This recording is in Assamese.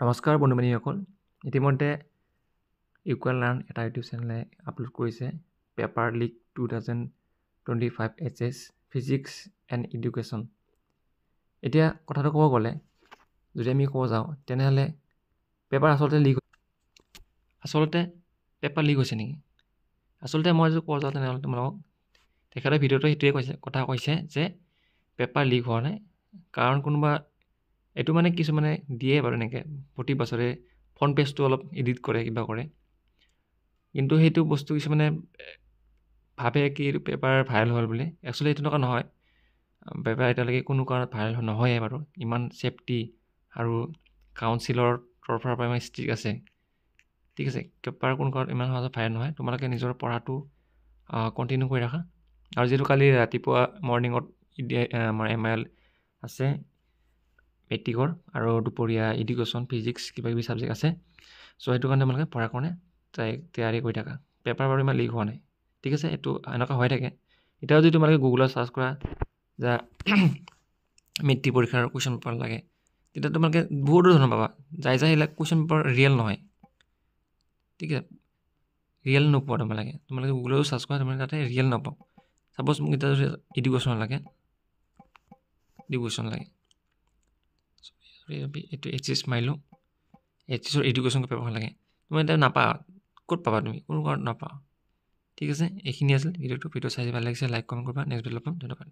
নমস্কাৰ বন্ধু-বান্ধৱীসকল। ইতিমধ্যে ইকুৱেল লাৰ্ণ এটা ইউটিউব চেনেলে আপলোড কৰিছে paper leak 2025 HS physics and education. এতিয়া কথাটো ক'ব গ'লে যদি আমি ক'ব যাওঁ তেনেহ'লে পেপাৰ আচলতে পেপাৰ লিক হৈছে নেকি? আচলতে মই যদি ক'ব যাওঁ তেনেহ'লে তোমালোকক তেখেতৰ ভিডিঅ'টো সেইটোৱে কথা কৈছে যে পেপাৰ লিক হোৱা নাই, কাৰণ কোনোবা এইটো মানে কিছুমানে দিয়ে বাৰু এনেকৈ প্ৰতি বছৰে ফ্ৰণ্ট পেজটো অলপ এডিট কৰে কিবা কৰে, কিন্তু সেইটো বস্তু কিছুমানে ভাবে কি এইটো পেপাৰ ভাইৰেল হ'ল বুলি। একচুৱেলি এইটো এনেকুৱা নহয়। পেপাৰ এতিয়ালৈকে কোনো কাৰণত ভাইৰেল নহয়ে বাৰু। ইমান ছেফটি আৰু কাউন্সিলৰ তৰফৰ পৰা ইমান ষ্ট্ৰিক আছে, ঠিক আছে। পেপাৰ কোনো কাৰণত ইমান সহজে ভাইৰেল নহয়। তোমালোকে নিজৰ পঢ়াটো কণ্টিনিউ কৰি ৰাখা। আৰু যিহেতু কালি ৰাতিপুৱা মৰ্ণিঙত আমাৰ MIL আছে মেট্ৰিকৰ, আৰু দুপৰীয়া এডুকেশ্যন ফিজিক্স কিবাকিবি ছাবজেক্ট আছে। চ' সেইটো কাৰণে তোমালোকে পঢ়াৰ কাৰণে তৈয়াৰী কৰি থাকা। পেপাৰ বাৰু ইমান লিক হোৱা নাই, ঠিক আছে। এইটো এনেকুৱা হৈ থাকে। এতিয়াও যদি তোমালোকে গুগলত ছাৰ্চ কৰা যে মেট্ৰিক পৰীক্ষাৰ কুৱেশ্যন পেপাৰ লাগে, তেতিয়া তোমালোকে বহুতো ধৰণৰ পাবা। সেইবিলাক কুৱেশ্যন পেপাৰ ৰিয়েল নহয়, ঠিক আছে। ৰিয়েল নোপোৱা তোমালোকে গুগলতো ছাৰ্চ কৰা, তোমালোকে তাতে ৰিয়েল নাপাওঁ। ছাপ'জ মোক এতিয়া যদি এডুকেশ্যন লাগে এইটো HS মাৰিলোঁ, HSৰ এডুকেশ্যন পেপাৰখন লাগে, তুমি এতিয়া নাপাবা। ক'ত পাবা তুমি? কোনো কাৰণত নাপাবা, ঠিক আছে। এইখিনি আছিল ভিডিঅ'টো চাই ভাল লাগিছে, লাইক কমেণ্ট কৰিবা। নেক্সট ভিডিঅ'ত লগ পাম। ধন্যবাদ।